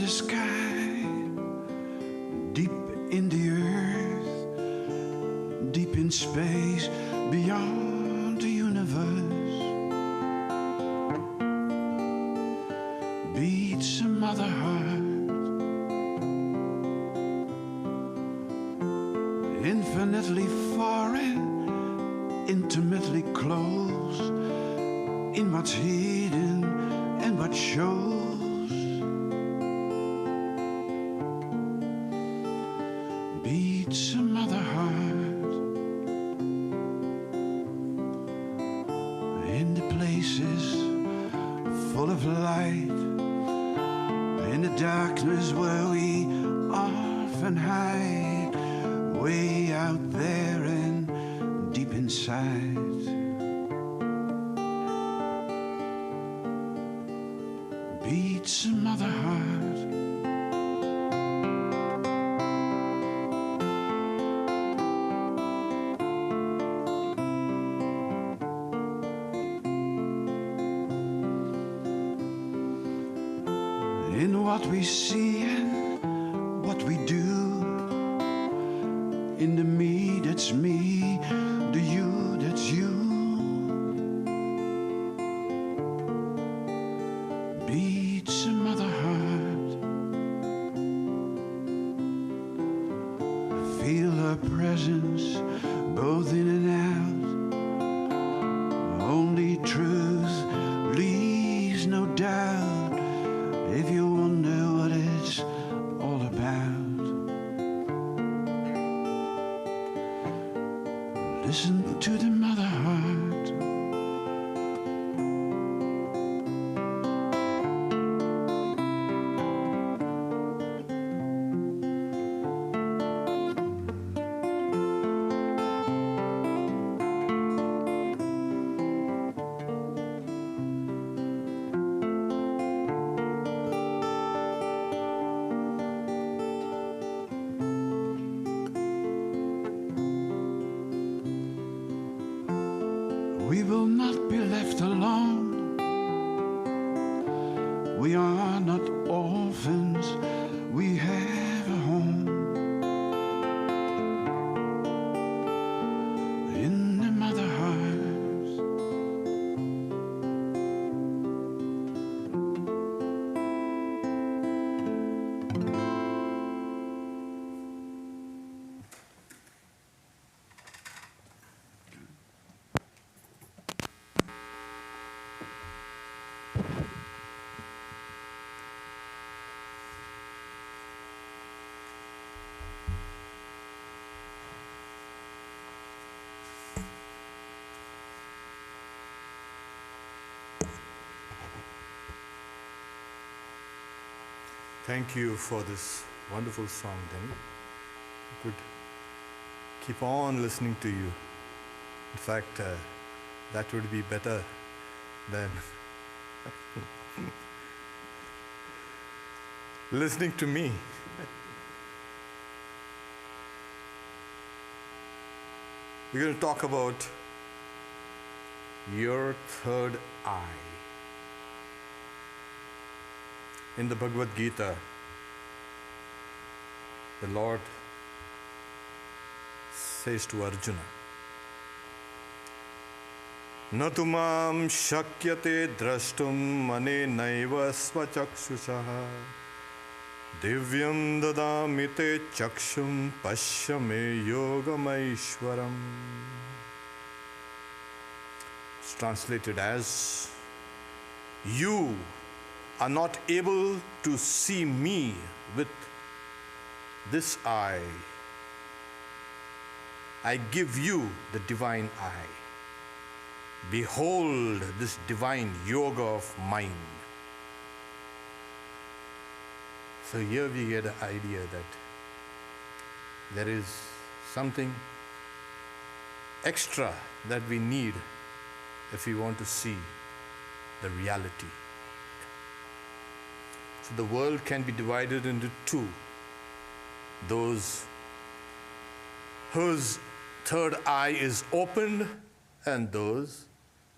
the sky, deep in the earth, deep in space, beyond the universe, beats a mother heart, infinitely foreign, intimately close, in what's hidden and what shows. Beats a mother heart in the places full of light, in the darkness where we often hide, way out there and deep inside. Beats a mother heart. In what we see and what we do, in the me that's me, the you that's you. Beats a mother heart. Feel her presence both in and out. Only truth leaves no doubt if you wonder what it's all about. Listen to the mother heart. We will not be left alone. We are not orphans. We have a home in the mother heart. Thank you for this wonderful song, Denny. I could keep on listening to you. In fact, that would be better than listening to me. We're going to talk about your third eye. In the Bhagavad Gita, the Lord says to Arjuna, Natu mam shakyate drashtum anenaiva svachakshushaha divyam dadamite chakshum pashyame yogamaishwaram. It's translated as, you are not able to see me with this eye. I give you the divine eye. Behold this divine yoga of mine. So here we get an idea that there is something extra that we need if we want to see the reality. So the world can be divided into two. Those whose third eye is opened and those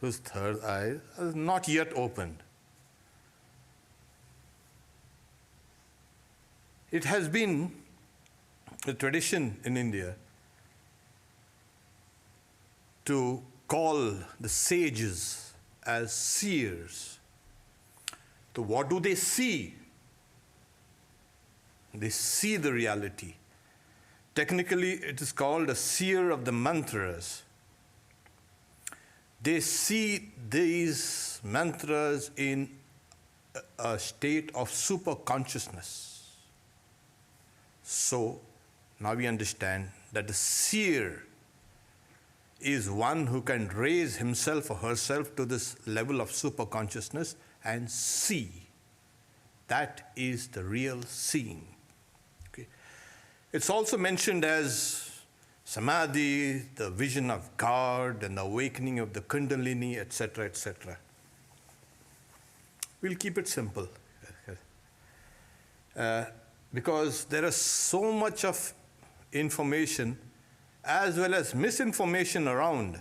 whose third eye is not yet opened. It has been a tradition in India to call the sages as seers. So what do they see? They see the reality. Technically, it is called a seer of the mantras. They see these mantras in a state of super consciousness. So now we understand that the seer is one who can raise himself or herself to this level of super consciousness and see. That is the real seeing. Okay. It's also mentioned as samadhi, the vision of God, and the awakening of the kundalini, etc., etc. We'll keep it simple. Because there is so much of information as well as misinformation around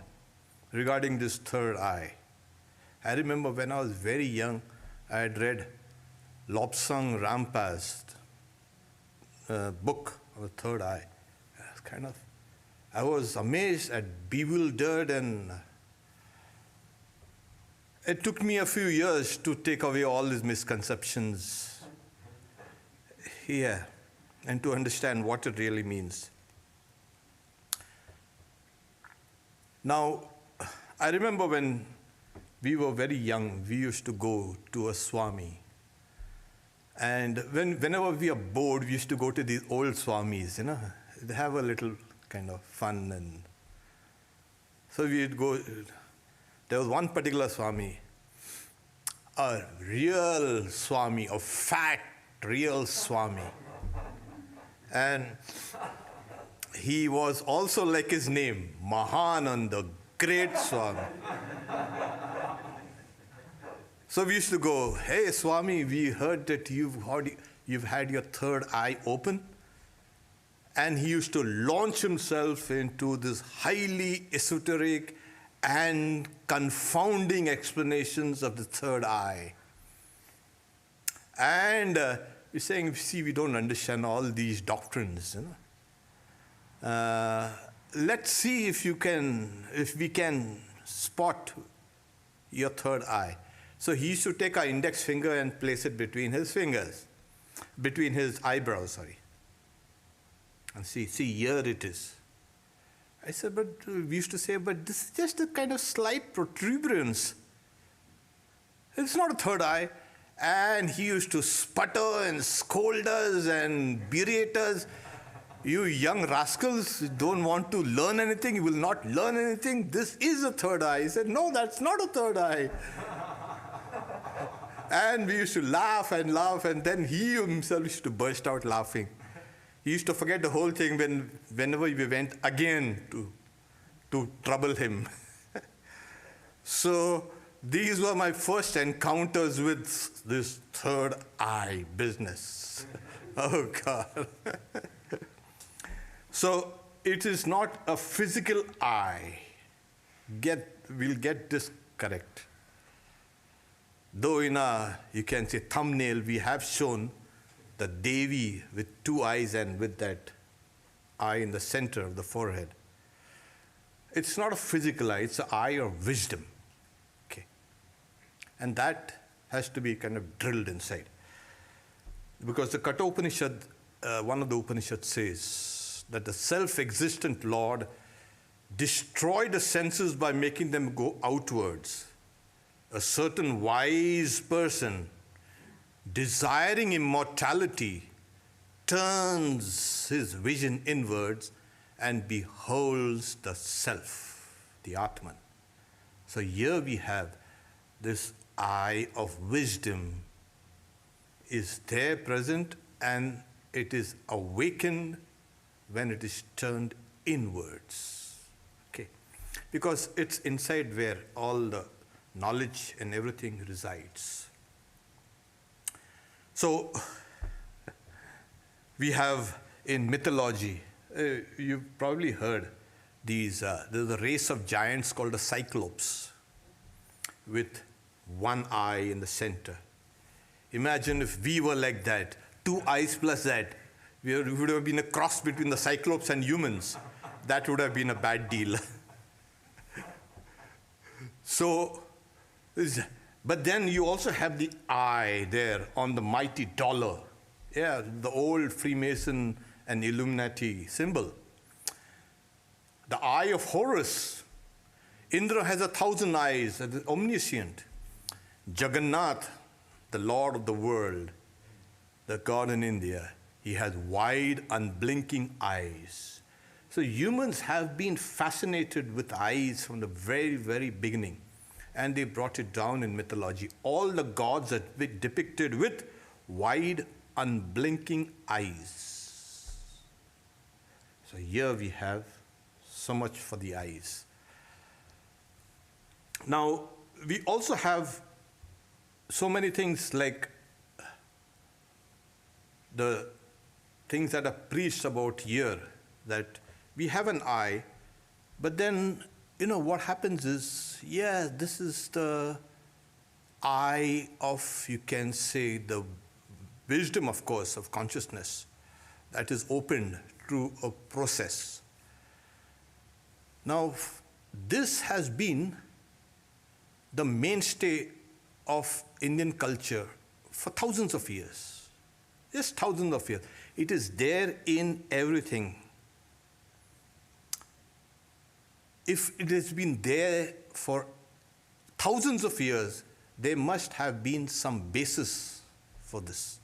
regarding this third eye. I remember when I was very young, I had read Lobsang Rampa's book of the third eye. I was amazed and bewildered, and it took me a few years to take away all these misconceptions here and to understand what it really means. Now, I remember when we were very young, we used to go to a Swami. And whenever we are bored, we used to go to these old Swamis, you know. They have a little kind of fun. And so we'd go. There was one particular Swami, a real Swami, a fat, real Swami. And he was also like his name, Mahananda, great Swami. So we used to go, hey Swami, we heard that you've had your third eye open. And he used to launch himself into this highly esoteric and confounding explanations of the third eye. And he's saying, see, we don't understand all these doctrines. You know? Let's see if we can spot your third eye. So he used to take our index finger and place it between his eyebrows, sorry. And see, here it is. I said, but we used to say, but this is just a kind of slight protuberance. It's not a third eye. And he used to sputter and scold us and berate us. You young rascals don't want to learn anything. You will not learn anything. This is a third eye. He said, no, that's not a third eye. And we used to laugh, and then he himself used to burst out laughing. He used to forget the whole thing whenever we went again to trouble him. So these were my first encounters with this third eye business. Oh, God. So it is not a physical eye. We'll get this correct. Though in a, you can say, thumbnail, we have shown the Devi with two eyes and with that eye in the center of the forehead. It's not a physical eye, it's an eye of wisdom. Okay. And that has to be kind of drilled inside. Because the Katha Upanishad, one of the Upanishads says that the self-existent Lord destroyed the senses by making them go outwards. A certain wise person, desiring immortality, turns his vision inwards and beholds the self, the Atman. So here we have this eye of wisdom is there present, and it is awakened when it is turned inwards. Okay, because it's inside where all the knowledge and everything resides. So we have in mythology, you've probably heard there's a race of giants called the Cyclops with one eye in the center. Imagine if we were like that, two eyes plus that, We would have been a cross between the Cyclops and humans. That would have been a bad deal. So, but then you also have the eye there on the mighty dollar. Yeah, the old Freemason and Illuminati symbol. The Eye of Horus. Indra has 1,000 eyes, omniscient. Jagannath, the Lord of the world, the God in India, he has wide, unblinking eyes. So humans have been fascinated with eyes from the very, very beginning. And they brought it down in mythology. All the gods are depicted with wide, unblinking eyes. So here we have so much for the eyes. Now, we also have so many things like the things that are preached about here, that we have an eye, but then, what happens is, this is the eye of, you can say, the wisdom, of course, of consciousness that is opened through a process. Now, this has been the mainstay of Indian culture for thousands of years. Just thousands of years. It is there in everything. If it has been there for thousands of years, there must have been some basis for this.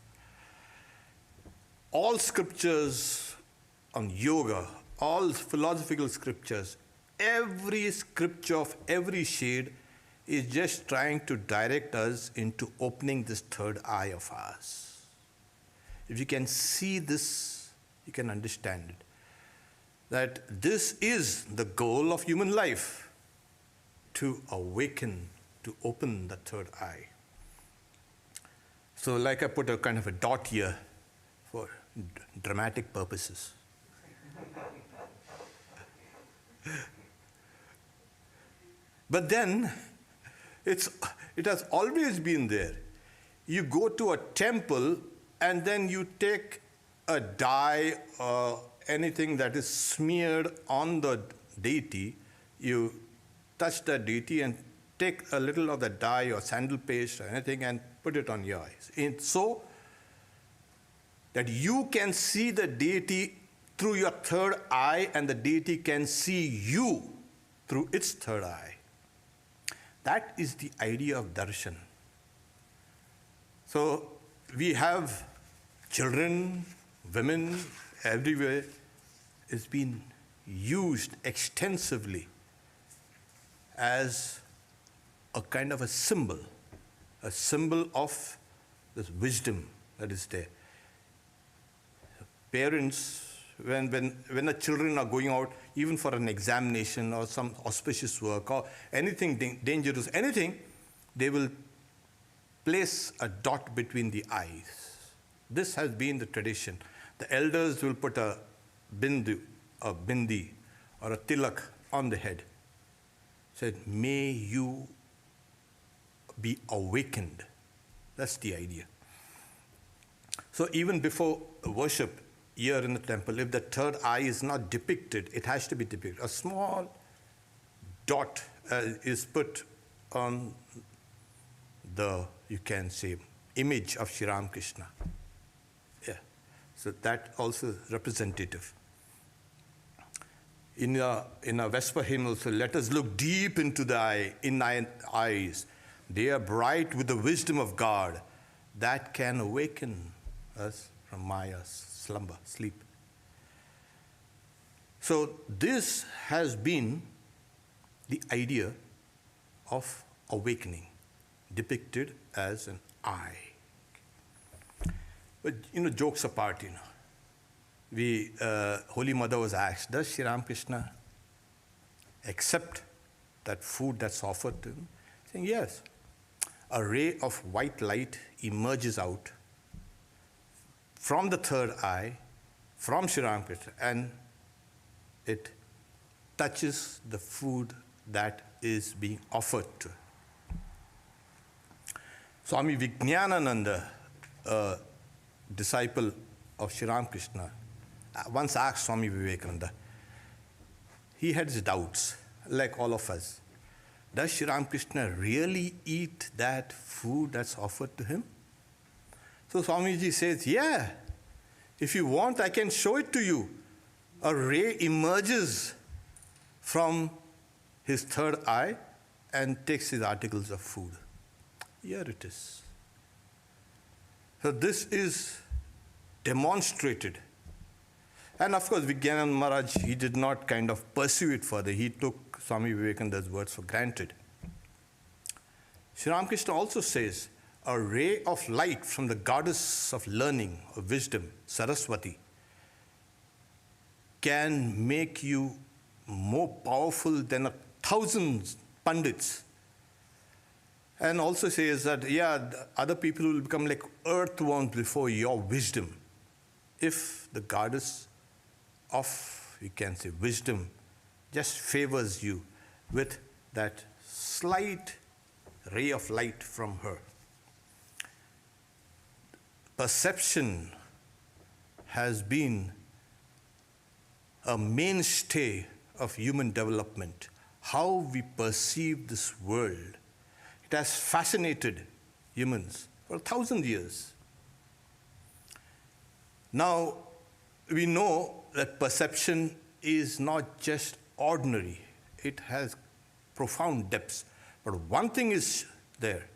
All scriptures on yoga, all philosophical scriptures, every scripture of every shade is just trying to direct us into opening this third eye of ours. If you can see this, you can understand it. That this is the goal of human life, to awaken, to open the third eye. So like I put a kind of a dot here for dramatic purposes. But then, it has always been there. You go to a temple and then you take a dye or anything that is smeared on the deity, you touch the deity and take a little of the dye or sandal paste or anything and put it on your eyes. And so that you can see the deity through your third eye and the deity can see you through its third eye. That is the idea of darshan. So we have children, women, everywhere. It's been used extensively as a kind of a symbol of this wisdom that is there. Parents, when the children are going out, even for an examination or some auspicious work or anything dangerous, anything, they will place a dot between the eyes. This has been the tradition. The elders will put a bindi or a tilak on the head. Said, may you be awakened. That's the idea. So even before worship here in the temple, if the third eye is not depicted, it has to be depicted. A small dot is put on the, you can say, image of Sri Ram Krishna. Yeah. So that also is representative. In a Vesper hymn also, let us look deep into thine eyes. They are bright with the wisdom of God that can awaken us from Maya's slumber, sleep. So this has been the idea of awakening, depicted as an eye. But jokes apart, Holy Mother was asked, does Sri Ram Krishna accept that food that's offered to him? Saying yes. A ray of white light emerges out from the third eye, from Sri Ram Krishna, and it touches the food that is being offered to. Swami Vijnanananda, a disciple of Sri Ramakrishna once asked Swami Vivekananda, he had his doubts, like all of us. Does Sri Ramakrishna really eat that food that's offered to him? So Swamiji says, yeah, if you want, I can show it to you. A ray emerges from his third eye and takes his articles of food. Here it is. So this is demonstrated. And of course, Vijnananda Maharaj, he did not kind of pursue it further. He took Swami Vivekananda's words for granted. Sri Ramakrishna also says, a ray of light from the goddess of learning, of wisdom, Saraswati, can make you more powerful than 1,000 pandits. And also says that, yeah, other people will become like earthworms before your wisdom. If the goddess of, you can say, wisdom just favors you with that slight ray of light from her. Perception has been a mainstay of human development. How we perceive this world. It has fascinated humans for 1,000 years. Now, we know that perception is not just ordinary. It has profound depths. But one thing is there,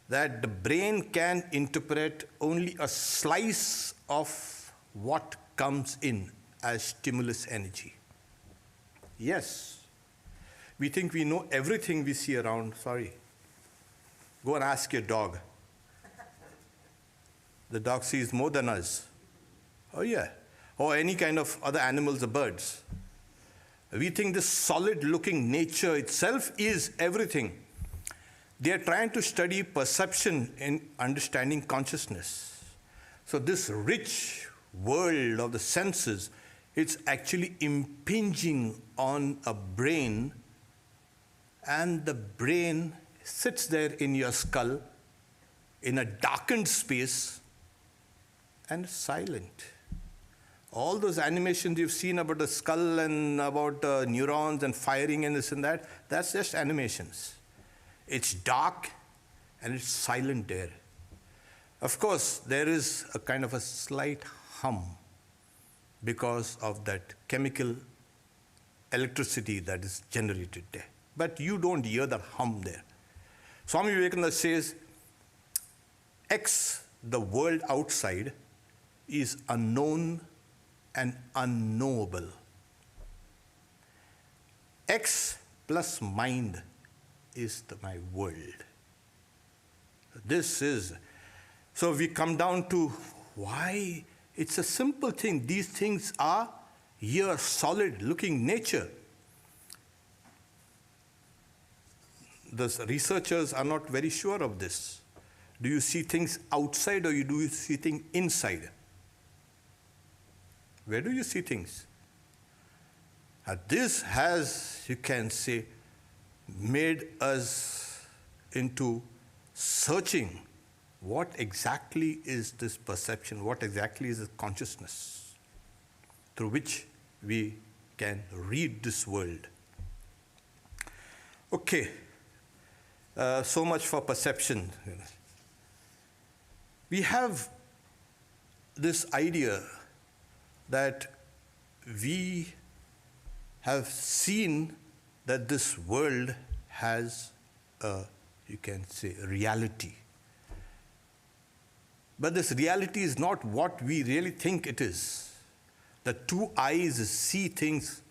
that the brain can interpret only a slice of what comes in as stimulus energy. Yes, we think we know everything we see around. Sorry. Go and ask your dog. The dog sees more than us. Oh yeah. Or any kind of other animals or birds. We think this solid-looking nature itself is everything. They are trying to study perception in understanding consciousness. So this rich world of the senses, it's actually impinging on a brain, and the brain sits there in your skull in a darkened space and silent. All those animations you've seen about the skull and about neurons and firing and this and that, that's just animations. It's dark and it's silent there. Of course, there is a kind of a slight hum because of that chemical electricity that is generated there. But you don't hear the hum there. Swami Vivekananda says, X, the world outside, is unknown and unknowable. X plus mind is my world. This is, so we come down to why it's a simple thing. These things are here, solid looking nature. The researchers are not very sure of this. Do you see things outside or do you see things inside? Where do you see things? This has, you can say, made us into searching what exactly is this perception, what exactly is this consciousness through which we can read this world. Okay, so much for perception. We have this idea that we have seen that this world has a, you can say, reality. But this reality is not what we really think it is. The two eyes see things,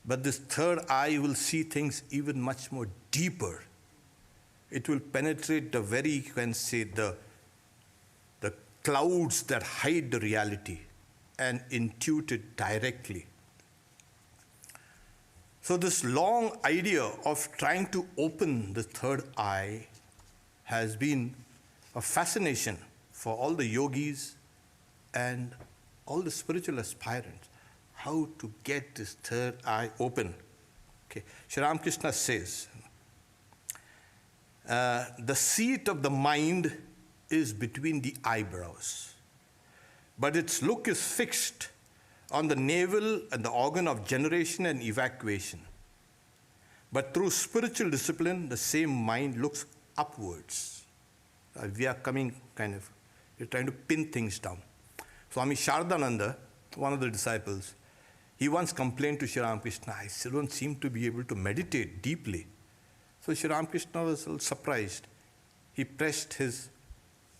but this third eye will see things even much more deeper. It will penetrate the very, you can say, the clouds that hide the reality and intuit it directly. So this long idea of trying to open the third eye has been a fascination for all the yogis and all the spiritual aspirants. How to get this third eye open. Okay. Sri Ramakrishna says, the seat of the mind is between the eyebrows. but its look is fixed on the navel and the organ of generation and evacuation. But through spiritual discipline, the same mind looks upwards. We are coming we're trying to pin things down. Swami Shardananda, one of the disciples, he once complained to Sri Ramakrishna, I still don't seem to be able to meditate deeply. So Sri Ramakrishna was a little surprised. He pressed his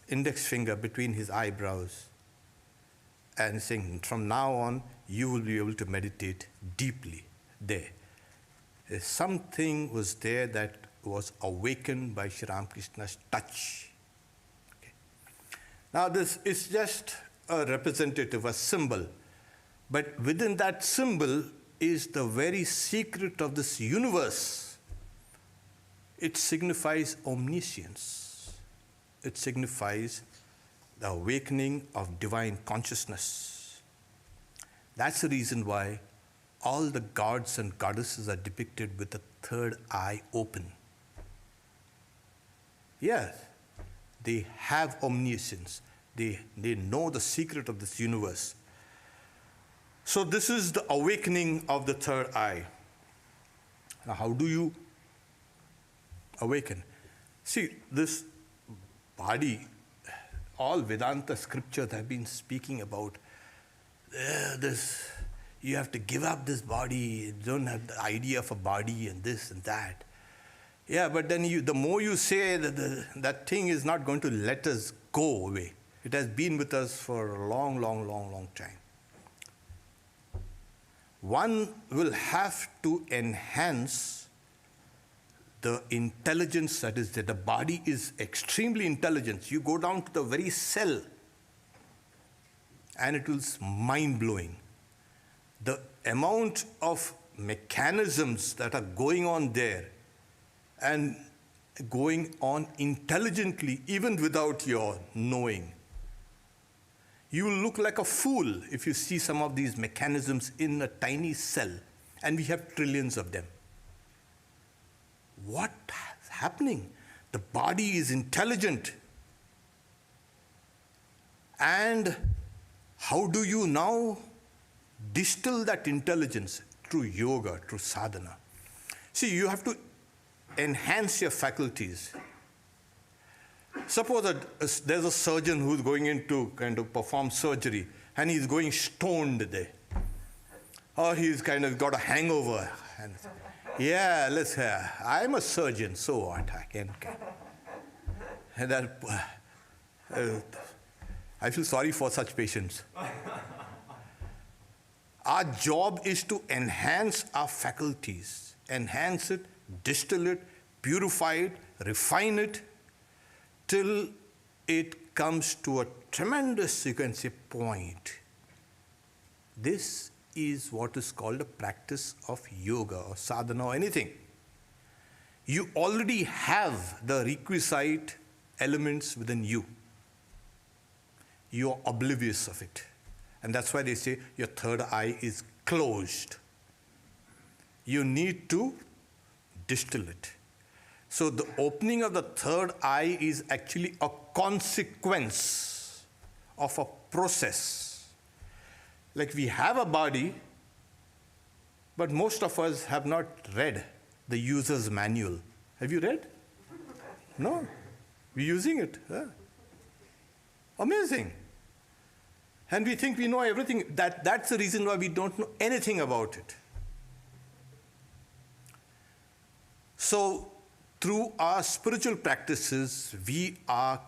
index finger between his eyebrows and saying, from now on, you will be able to meditate deeply there. Something was there that was awakened by Sri Ramakrishna's touch. Okay. Now this is just a representative, a symbol. But within that symbol is the very secret of this universe. It signifies omniscience. It signifies the awakening of divine consciousness. That's the reason why all the gods and goddesses are depicted with the third eye open. Yes, they have omniscience. They know the secret of this universe. So this is the awakening of the third eye. Now, how do you awaken? See, this body, all Vedanta scriptures have been speaking about this. You have to give up this body. You don't have the idea of a body and this and that. Yeah, but then the more you say that thing is not going to let us go away. It has been with us for a long, long, long, long time. One will have to enhance the intelligence that is there. The body is extremely intelligent. You go down to the very cell and it is mind-blowing. The amount of mechanisms that are going on there and going on intelligently, even without your knowing. You will look like a fool if you see some of these mechanisms in a tiny cell, and we have trillions of them. What is happening? The body is intelligent. And how do you now distill that intelligence? Through yoga, through sadhana. See, you have to enhance your faculties. Suppose that there's a surgeon who's going in to perform surgery and he's going stoned there. Or he's got a hangover. And, yeah, I'm a surgeon, so what? I can. And that, I feel sorry for such patients. Our job is to enhance our faculties, enhance it, distill it, purify it, refine it, till it comes to a tremendous, you can say, point. This is what is called a practice of yoga or sadhana or anything. You already have the requisite elements within you. You are oblivious of it. And that's why they say your third eye is closed. You need to distill it. So the opening of the third eye is actually a consequence of a process. Like we have a body, but most of us have not read the user's manual. Have you read? No. We're using it. Huh? Amazing. And we think we know everything. That's the reason why we don't know anything about it. So, through our spiritual practices, we are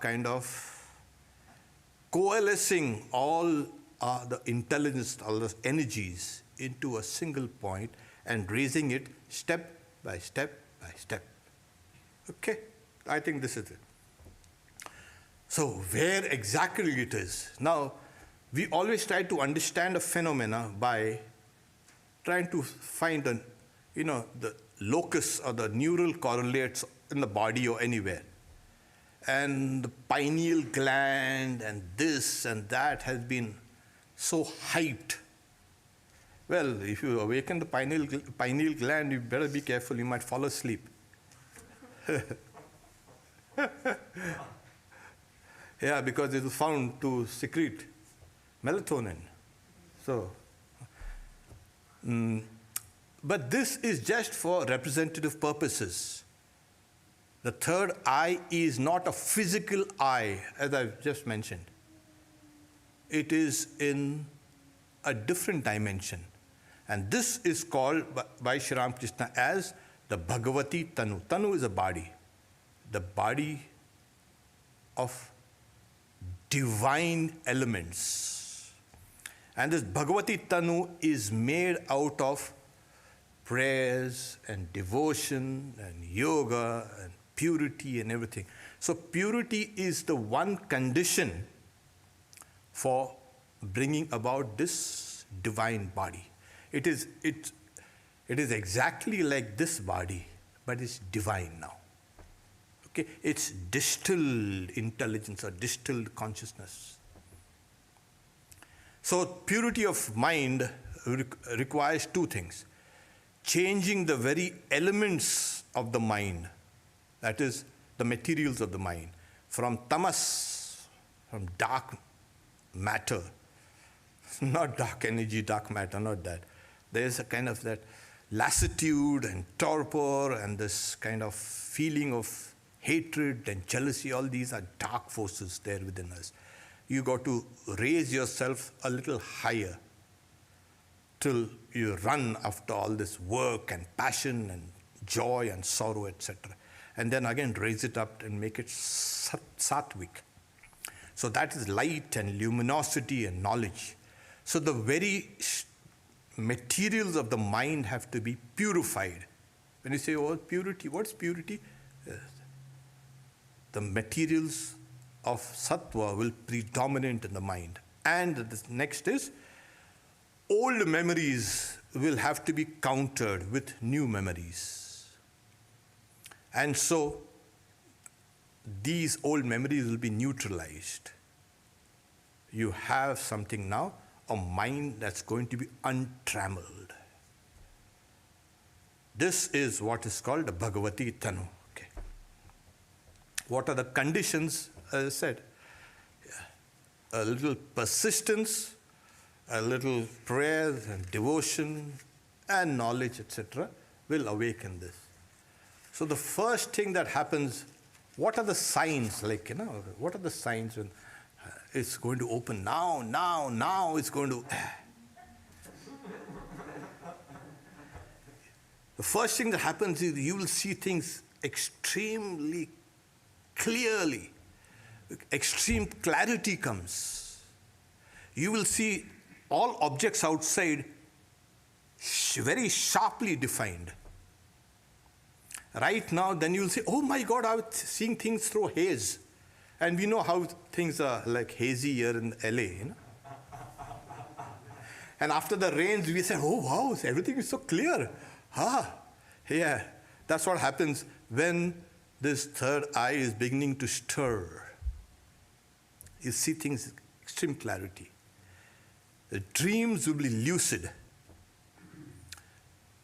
coalescing all the intelligence, all the energies into a single point and raising it step by step by step. Okay? I think this is it. So, where exactly it is? Now, we always try to understand a phenomena by trying to find the locus or the neural correlates in the body or anywhere. And the pineal gland and this and that has been so hyped. Well, if you awaken the pineal gland, you better be careful, you might fall asleep. Yeah, because it is found to secrete melatonin. So, but this is just for representative purposes. The third eye is not a physical eye, as I've just mentioned. It is in a different dimension. And this is called by Sri Ramakrishna as the Bhagavati Tanu. Tanu is a body. The body of divine elements. And this Bhagavati Tanu is made out of prayers and devotion and yoga and purity and everything. So purity is the one condition for bringing about this divine body. It is exactly like this body, but it's divine now. Okay, it's distilled intelligence or distilled consciousness. So purity of mind requires two things. Changing the very elements of the mind, that is the materials of the mind, from tamas, from dark matter, not dark energy, dark matter, not that. There's a kind of that lassitude and torpor and this kind of feeling of hatred and jealousy. All these are dark forces there within us. You got to raise yourself a little higher till you run after all this work and passion and joy and sorrow, etc. And then again raise it up and make it sattvic. So that is light and luminosity and knowledge. So the very materials of the mind have to be purified. When you say, oh, purity, what's purity? The materials of sattva will predominate in the mind. And the next is, old memories will have to be countered with new memories. And so, these old memories will be neutralized. You have something now, a mind that's going to be untrammeled. This is what is called the Bhagavati Tanu. Okay. What are the conditions? As I said, a little persistence, a little prayer and devotion and knowledge, etc., will awaken this. So the first thing that happens, what are the signs? What are the signs when it's going to open now it's going to... The first thing that happens is you will see things extremely clearly. Extreme clarity comes. You will see all objects outside very sharply defined. Right now, then you will say, oh my God, I was seeing things through haze. And we know how things are like hazy here in LA, you know. And after the rains, we say, oh wow, everything is so clear. Yeah, that's what happens when this third eye is beginning to stir. You see things extreme clarity. The dreams will be lucid.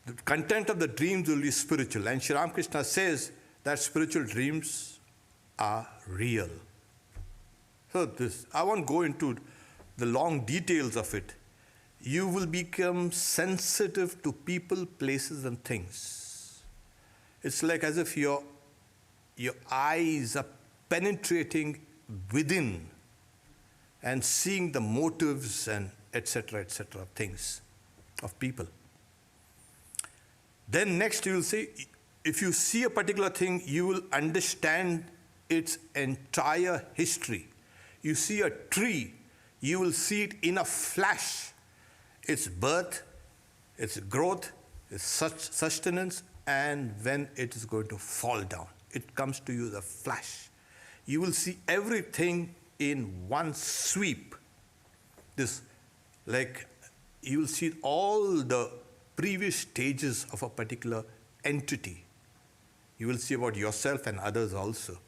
The content of the dreams will be spiritual. And Sri Ramakrishna says that spiritual dreams are real. So this, I won't go into the long details of it. You will become sensitive to people, places, and things. It's like as if your eyes are penetrating within and seeing the motives and etc., things of people. Then next you will say, if you see a particular thing, you will understand its entire history. You see a tree, you will see it in a flash. Its birth, its growth, its sustenance, and when it is going to fall down. It comes to you as a flash. You will see everything in one sweep. This, like, you will see all the previous stages of a particular entity. You will see about yourself and others also.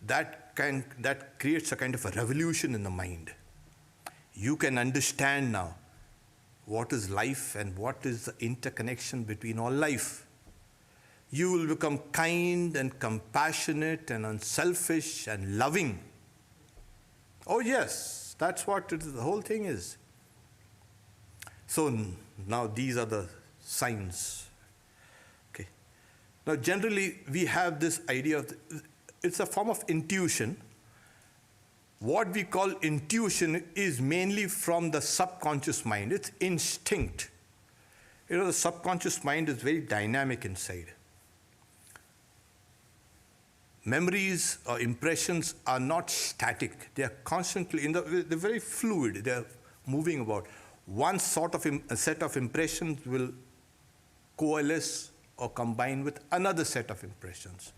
That creates a kind of a revolution in the mind. You can understand now what is life and what is the interconnection between all life. You will become kind and compassionate and unselfish and loving. Oh yes, consciousness. That's what it is, the whole thing is. So now these are the signs. Okay. Now generally we have this idea of, it's a form of intuition. What we call intuition is mainly from the subconscious mind. It's instinct. You know, the subconscious mind is very dynamic inside. Memories or impressions are not static. They are constantly, they're very fluid. They're moving about. One sort of a set of impressions will coalesce or combine with another set of impressions.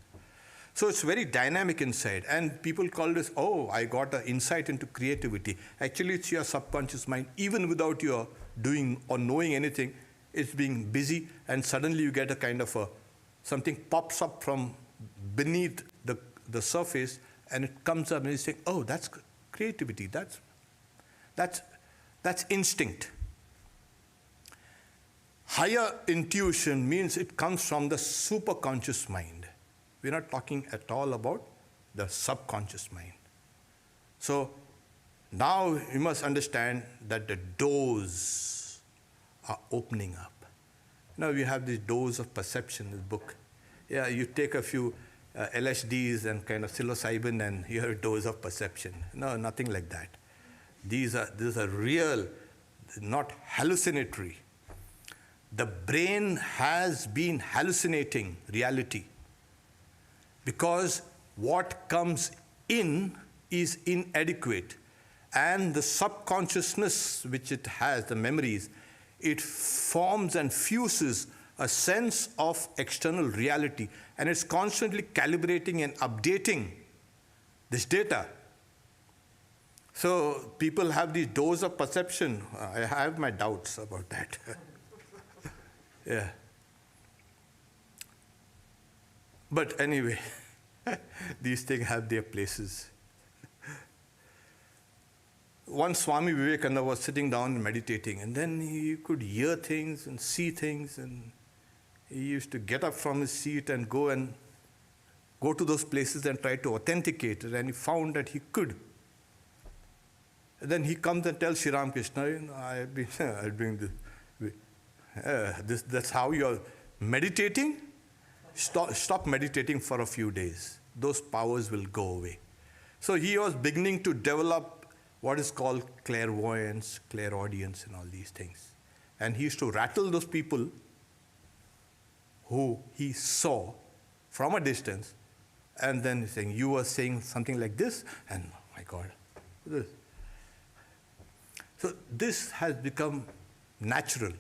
So it's very dynamic inside. And people call this, oh, I got an insight into creativity. Actually, it's your subconscious mind. Even without your doing or knowing anything, it's being busy, and suddenly you get a kind of something pops up from beneath the surface, and it comes up and you say, oh, that's creativity. That's instinct. Higher intuition means it comes from the superconscious mind. We're not talking at all about the subconscious mind. So now you must understand that the doors are opening up. Now we have these doors of perception in this book. Yeah, you take a few LSDs and kind of psilocybin and you have doors of perception. No, nothing like that. These are real, not hallucinatory. The brain has been hallucinating reality because what comes in is inadequate, and the subconsciousness which it has, the memories, it forms and fuses a sense of external reality, and it's constantly calibrating and updating this data. So people have these doors of perception. I have my doubts about that. Yeah. But anyway, these things have their places. Once Swami Vivekananda was sitting down and meditating, and then he could hear things and see things, and he used to get up from his seat and go to those places and try to authenticate it, and he found that he could. And then he comes and tells Sri Ramakrishna, you know, I've been doing this. That's how you're meditating? Stop meditating for a few days. Those powers will go away. So he was beginning to develop what is called clairvoyance, clairaudience, and all these things. And he used to rattle those people who he saw from a distance, and then he's saying, you were saying something like this, and oh my God, this. So this has become natural.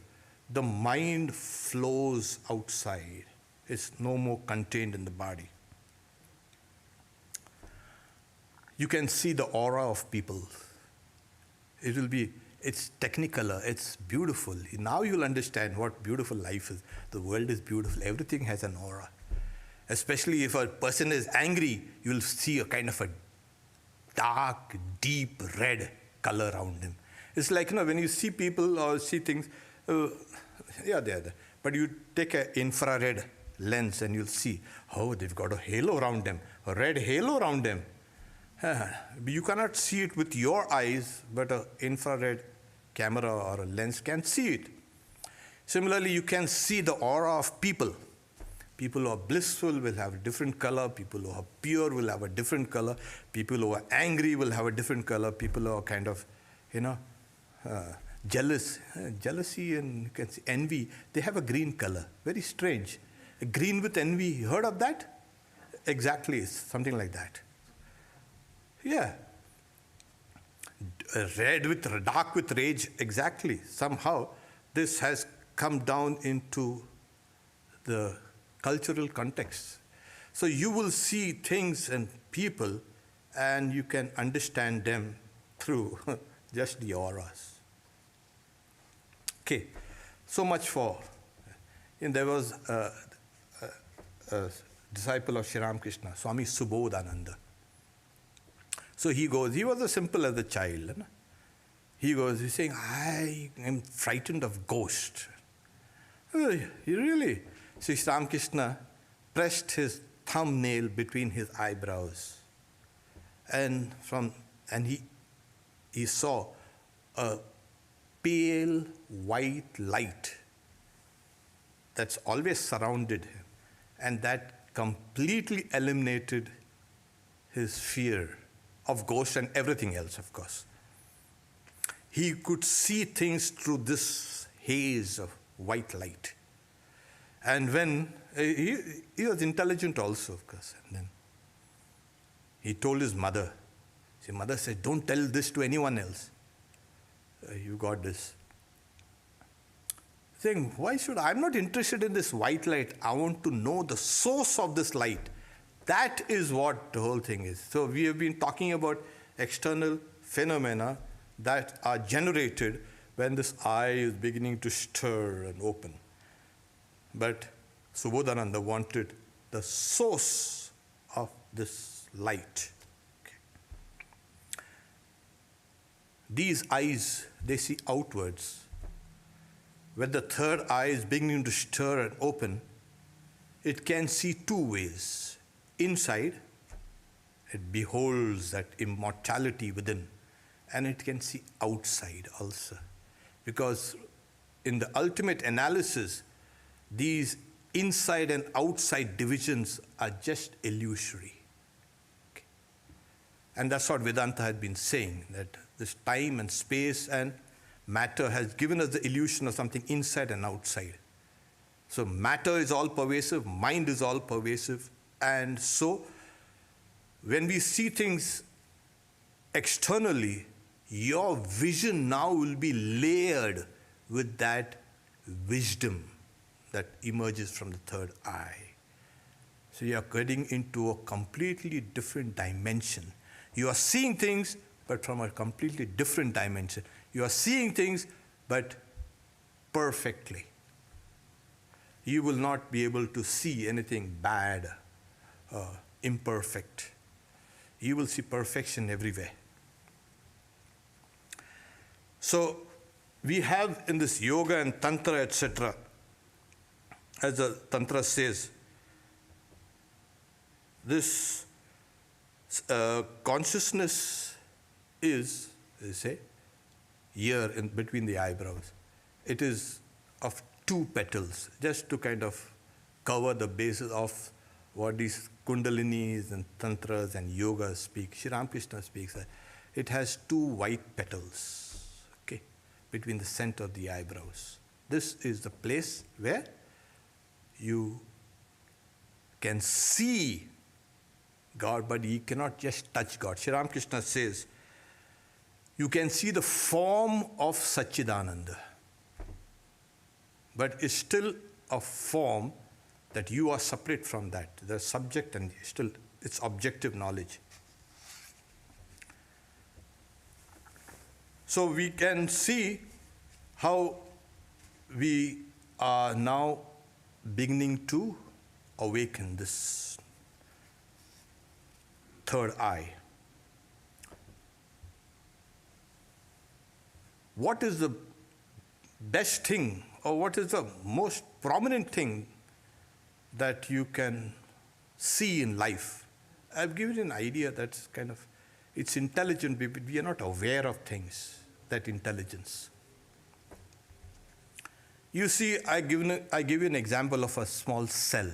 The mind flows outside. It's no more contained in the body. You can see the aura of people. It's technicolor, it's beautiful. Now you'll understand what beautiful life is. The world is beautiful. Everything has an aura. Especially if a person is angry, you'll see a kind of a dark, deep red color around him. It's like, when you see people or see things, yeah, they're there. But you take an infrared lens and you'll see, oh, they've got a halo around them, a red halo around them. You cannot see it with your eyes, but an infrared camera or a lens can see it. Similarly, you can see the aura of people. People who are blissful will have a different color. People who are pure will have a different color. People who are angry will have a different color. People who are kind of, jealousy and you can see envy, they have a green color. Very strange. Green with envy, you heard of that? Exactly, something like that. Yeah. Dark with rage, exactly. Somehow, this has come down into the cultural context. So you will see things and people, and you can understand them through just the auras. Okay, so much for. And there was a disciple of Sri Ramakrishna, Swami Subodhananda. So he goes, he was as simple as a child. He's saying, I am frightened of ghosts. Oh, really? So Sri Ramakrishna pressed his thumbnail between his eyebrows. And he he saw a pale white light that's always surrounded him, and that completely eliminated his fear of ghosts and everything else, of course. He could see things through this haze of white light. And when he was intelligent also, of course. And then he told his mother. His mother said, "Don't tell this to anyone else. You got this." Saying, "Why should I'm not interested in this white light. I want to know the source of this light." That is what the whole thing is. So we have been talking about external phenomena that are generated when this eye is beginning to stir and open. But Subodhananda wanted the source of this light. Okay. These eyes, they see outwards. When the third eye is beginning to stir and open, it can see two ways. Inside, it beholds that immortality within, and it can see outside also. Because in the ultimate analysis, these inside and outside divisions are just illusory. Okay. And that's what Vedanta had been saying, that this time and space and matter has given us the illusion of something inside and outside. So matter is all pervasive, mind is all pervasive, and so when we see things externally, your vision now will be layered with that wisdom that emerges from the third eye. So you are getting into a completely different dimension. You are seeing things, but from a completely different dimension. You are seeing things, but perfectly. You will not be able to see anything bad, imperfect. You will see perfection everywhere. So we have in this yoga and tantra, etc., as the tantra says, this consciousness is, they say, here in between the eyebrows. It is of two petals, just to kind of cover the basis of what these kundalinis and tantras and yogas speak. Sri Ramakrishna speaks that it has two white petals, okay, between the center of the eyebrows. This is the place where you can see God, but you cannot just touch God. Sri Ramakrishna says, you can see the form of Satchidananda, but it's still a form that you are separate from that. The subject and still it's objective knowledge. So we can see how we are now beginning to awaken this third eye. What is the best thing, or what is the most prominent thing that you can see in life? I've given you an idea that's kind of, it's intelligent, but we are not aware of things, that intelligence. You see, I give you an example of a small cell.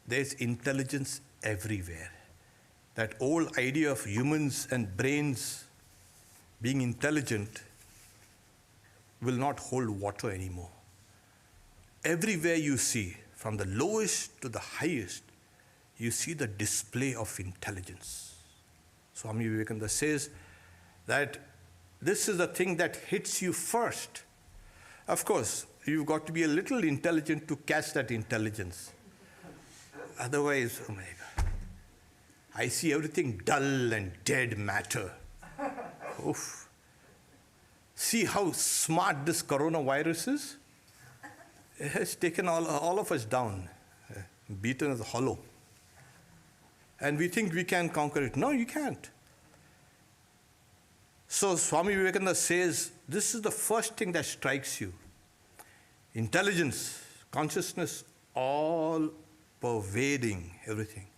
There's intelligence everywhere. That old idea of humans and brains being intelligent will not hold water anymore. Everywhere you see, from the lowest to the highest, you see the display of intelligence. Swami Vivekananda says that this is the thing that hits you first. Of course, you've got to be a little intelligent to catch that intelligence. Otherwise, oh my God, I see everything dull and dead matter. Oof. See how smart this coronavirus is? It has taken all of us down, beaten us hollow. And we think we can conquer it. No, you can't. So Swami Vivekananda says, this is the first thing that strikes you. Intelligence, consciousness, all pervading everything.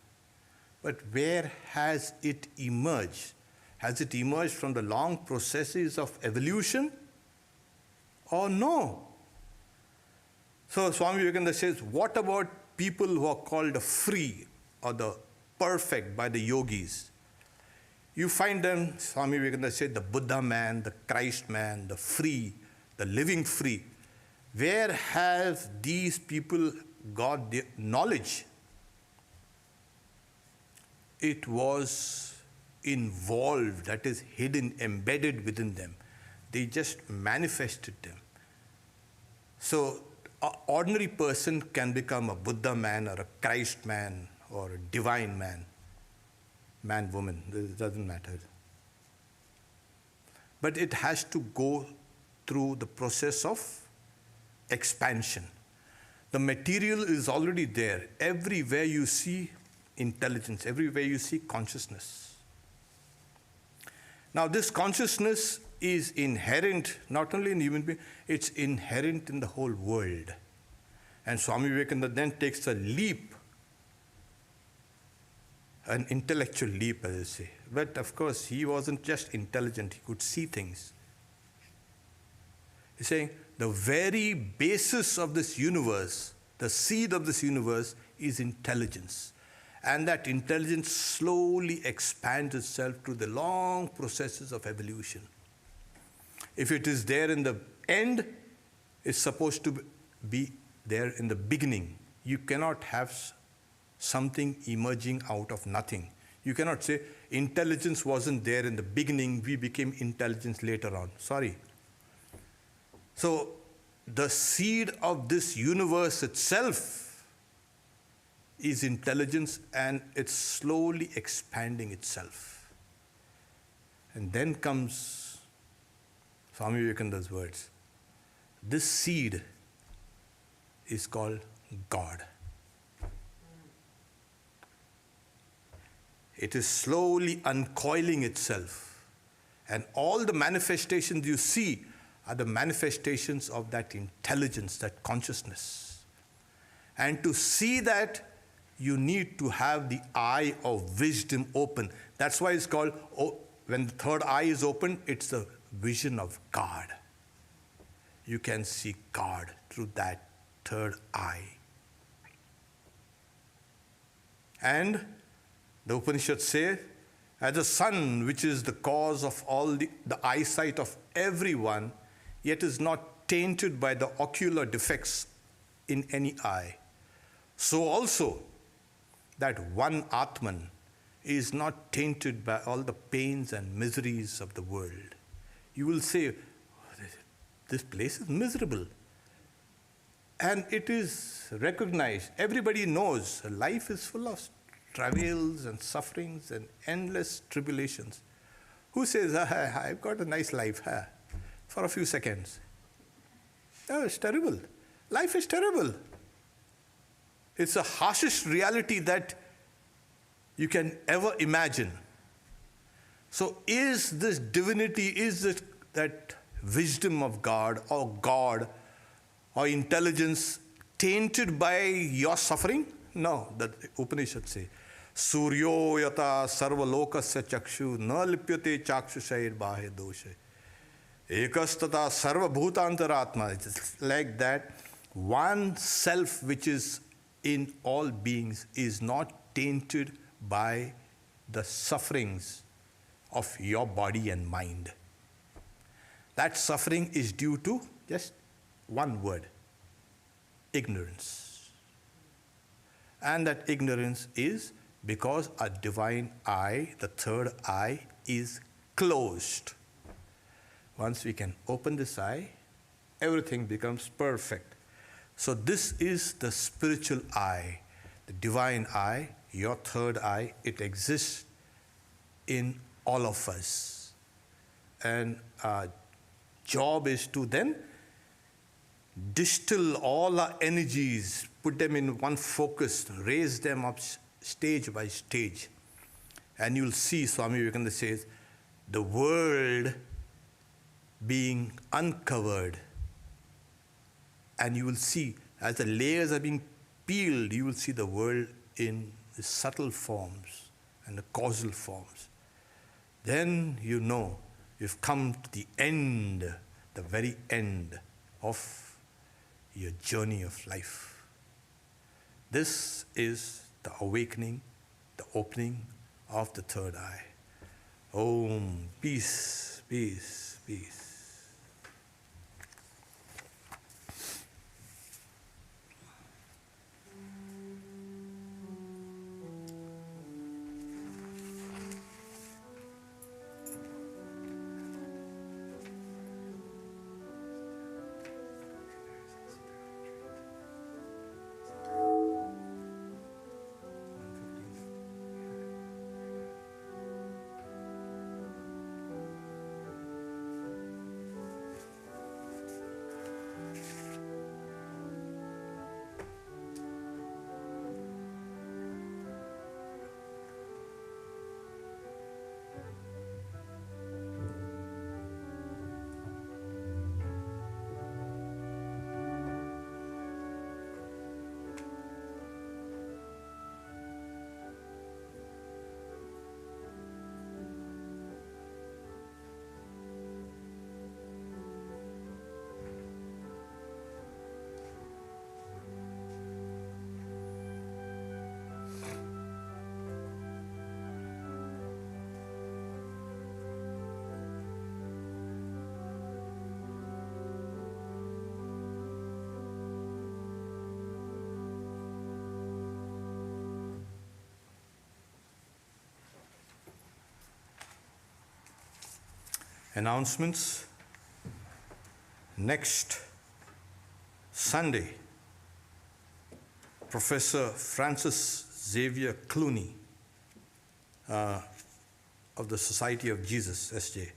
But where has it emerged? Has it emerged from the long processes of evolution? Or no? So Swami Vivekananda says, what about people who are called the free or the perfect by the yogis? You find them, Swami Vivekananda said, the Buddha man, the Christ man, the free, the living free. Where have these people got their knowledge? It was involved, that is hidden, embedded within them. They just manifested them. So an ordinary person can become a Buddha man or a Christ man or a divine man, man, woman, it doesn't matter. But it has to go through the process of expansion. The material is already there. Everywhere you see intelligence, everywhere you see consciousness. Now this consciousness is inherent, not only in human being, it's inherent in the whole world. And Swami Vivekananda then takes a leap, an intellectual leap, as I say. But of course, he wasn't just intelligent, he could see things. He's saying, the very basis of this universe, the seed of this universe is intelligence. And that intelligence slowly expands itself through the long processes of evolution. If it is there in the end, it's supposed to be there in the beginning. You cannot have something emerging out of nothing. You cannot say, intelligence wasn't there in the beginning, we became intelligence later on. Sorry. So, the seed of this universe itself is intelligence, and it's slowly expanding itself. And then comes Swami Vivekananda's words. This seed is called God. It is slowly uncoiling itself. And all the manifestations you see are the manifestations of that intelligence, that consciousness. And to see that, you need to have the eye of wisdom open. That's why it's called, when the third eye is open, it's the vision of God. You can see God through that third eye. And the Upanishads say, as the sun, which is the cause of all the eyesight of everyone, yet is not tainted by the ocular defects in any eye, so also that one Atman is not tainted by all the pains and miseries of the world. You will say, this place is miserable. And it is recognized. Everybody knows life is full of travails and sufferings and endless tribulations. Who says, I've got a nice life for a few seconds? No, it's terrible. Life is terrible. It's the harshest reality that you can ever imagine. So is this divinity, is this that wisdom of God or intelligence tainted by your suffering? No, the Upanishads say, Suryo yata sarva lokasya chakshu na lipyate chakshushayir bahe doshe. Ekastata sarva bhutantaratma. It's like that. One self which is in all beings is not tainted by the sufferings of your body and mind. That suffering is due to just one word, ignorance. And that ignorance is because a divine eye, the third eye, is closed. Once we can open this eye, everything becomes perfect. So this is the spiritual eye, the divine eye, your third eye. It exists in all of us. And our job is to then distill all our energies, put them in one focus, raise them up stage by stage. And you'll see, Swami Vivekananda says, the world being uncovered. And you will see, as the layers are being peeled, you will see the world in the subtle forms and the causal forms. then you know you've come to the end, the very end of your journey of life. This is the awakening, the opening of the third eye. Om, peace, peace, peace. Announcements. Next Sunday, Professor Francis Xavier Clooney of the Society of Jesus, SJ,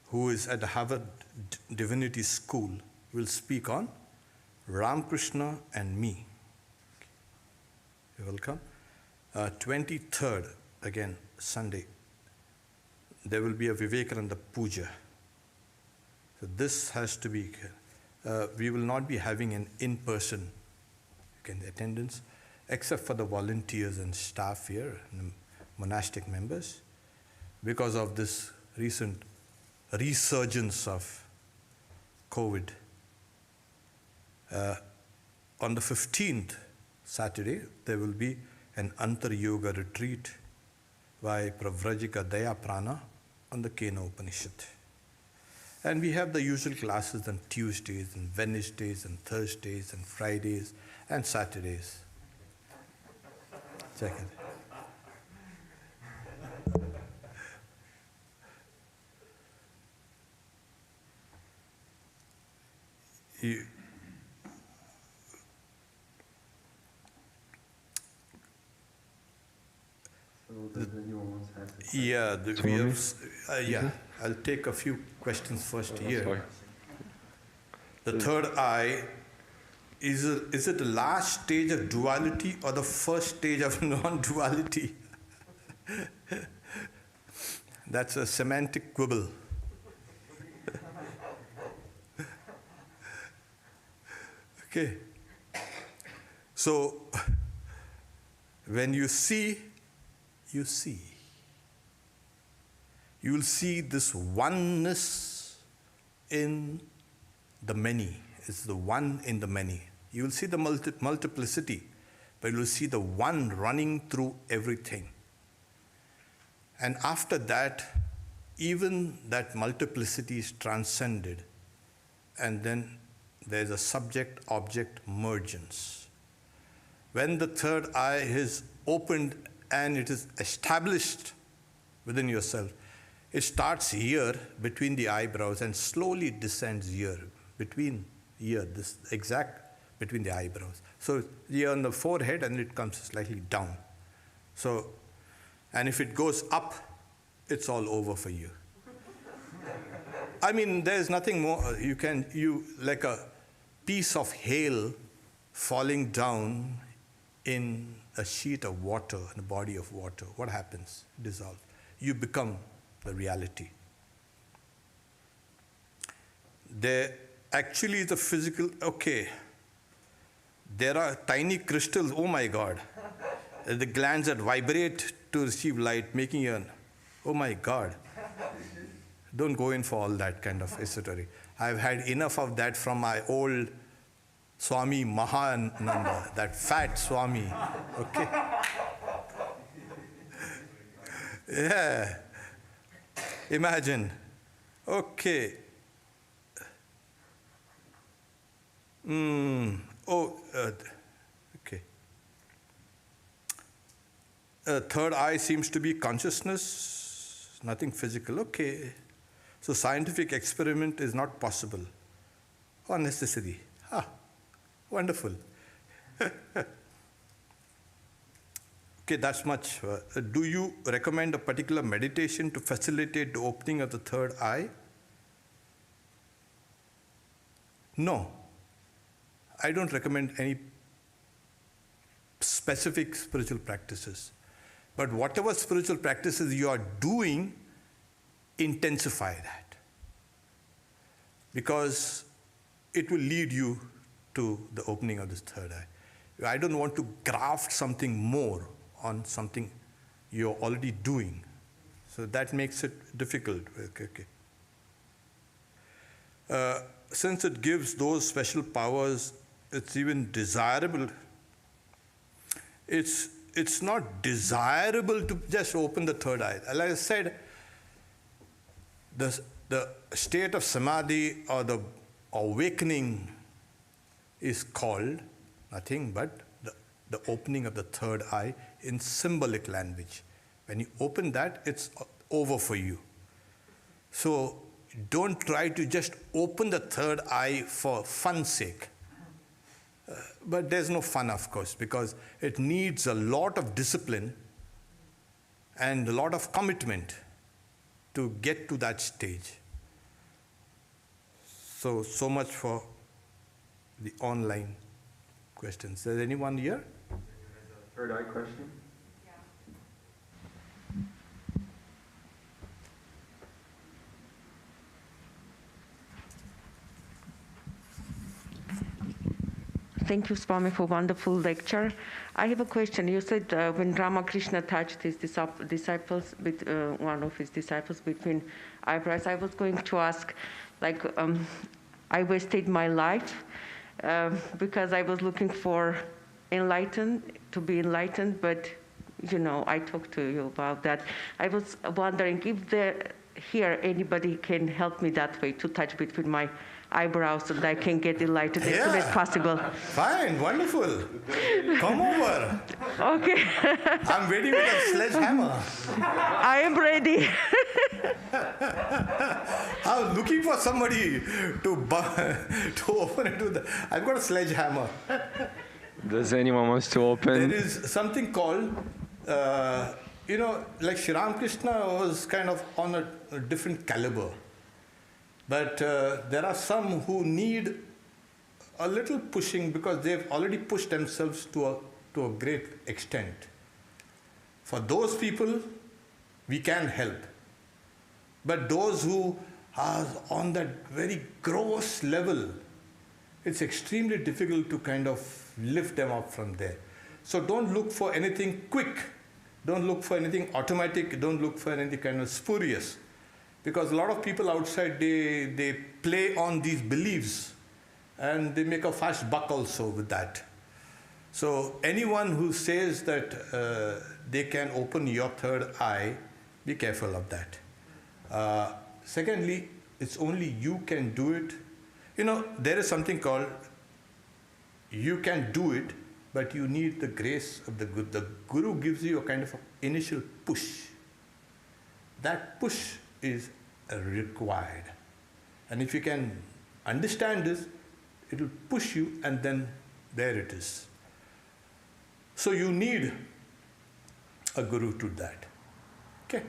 who is at the Harvard Divinity School, will speak on Ramakrishna and me. You're welcome. 23rd, again, Sunday, there will be a Vivekananda Puja. So this has to be, we will not be having an in-person attendance, except for the volunteers and staff here, and monastic members, because of this recent resurgence of COVID. On the 15th, Saturday, there will be an Antar Yoga retreat by Pravrajika Daya Prana on the Kena Upanishad. And we have the usual classes on Tuesdays and Wednesdays and Thursdays and Fridays and Saturdays. Second. Yeah, we have, I'll take a few questions first here. Sorry. The third eye, is it the last stage of duality or the first stage of non-duality? That's a semantic quibble. Okay. So, when you see, you see. You will see this oneness in the many. It's the one in the many. You will see the multiplicity, but you will see the one running through everything. And after that, even that multiplicity is transcended, and then there's a subject-object mergence. When the third eye is opened and it is established within yourself, it starts here between the eyebrows and slowly descends here, between here, this exact between the eyebrows. So here on the forehead and it comes slightly down. So, and if it goes up, it's all over for you. I mean, there's nothing more. You like a piece of hail falling down in a sheet of water, in a body of water. What happens? Dissolve. You become the reality. There actually is a physical, okay, there are tiny crystals, oh my God, the glands that vibrate to receive light, making a Oh my God. Don't go in for all that kind of esoteric. I've had enough of that from my old Swami Mahananda, that fat Swami. Okay? Yeah. Imagine. Okay. Okay. Third eye seems to be consciousness, nothing physical. Okay. So scientific experiment is not possible or necessary. Ah, wonderful. Okay, that's much. Do you recommend a particular meditation to facilitate the opening of the third eye? No. I don't recommend any specific spiritual practices. But whatever spiritual practices you are doing, intensify that. Because it will lead you to the opening of this third eye. I don't want to graft something more on something you're already doing. So that makes it difficult. Okay. Since it gives those special powers, it's even desirable. It's not desirable to just open the third eye. Like I said, the state of samadhi or the awakening is called nothing but the opening of the third eye in symbolic language. When you open that, it's over for you. So don't try to just open the third eye for fun's sake. But there's no fun, of course, because it needs a lot of discipline and a lot of commitment to get to that stage. So much for the online questions. Is there anyone here? Third eye question? Thank you, Swami, for a wonderful lecture. I have a question. You said when Ramakrishna touched his disciples, with one of his disciples between eyebrows, I was going to ask, like, I wasted my life because I was looking for to be enlightened, but, I talked to you about that. I was wondering if anybody can help me that way to touch between my eyebrows so that I can get enlightened as soon as possible. Fine, wonderful. Come over. Okay. I'm ready with a sledgehammer. I am ready. I was looking for somebody to open it with. I've got a sledgehammer. Does anyone wants to open? There is something called, like Sri Ramakrishna was kind of on a different caliber. But there are some who need a little pushing because they've already pushed themselves to a great extent. For those people, we can help. But those who are on that very gross level, it's extremely difficult to kind of lift them up from there. So don't look for anything quick. Don't look for anything automatic. Don't look for anything kind of spurious. Because a lot of people outside, they play on these beliefs and they make a fast buck also with that. So anyone who says that they can open your third eye, be careful of that. Secondly, it's only you can do it. There is something called, you can do it, but you need the grace of the Guru. The Guru gives you a kind of initial push. That push is required. And if you can understand this, it will push you and then there it is. So you need a Guru to that. Okay.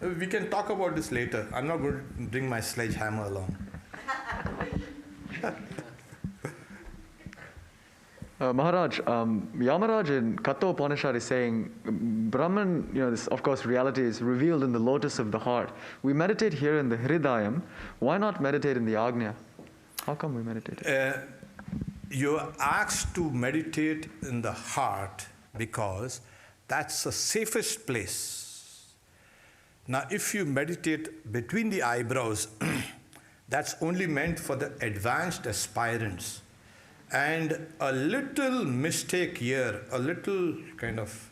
We can talk about this later. I'm not going to bring my sledgehammer along. Maharaj, Yamaraj in Katha Upanishad is saying, Brahman, this, of course, reality is revealed in the lotus of the heart. We meditate here in the Hridayam. Why not meditate in the Agnya? How come we meditate? You're asked to meditate in the heart because that's the safest place. Now, if you meditate between the eyebrows, that's only meant for the advanced aspirants. And a little mistake here, a little kind of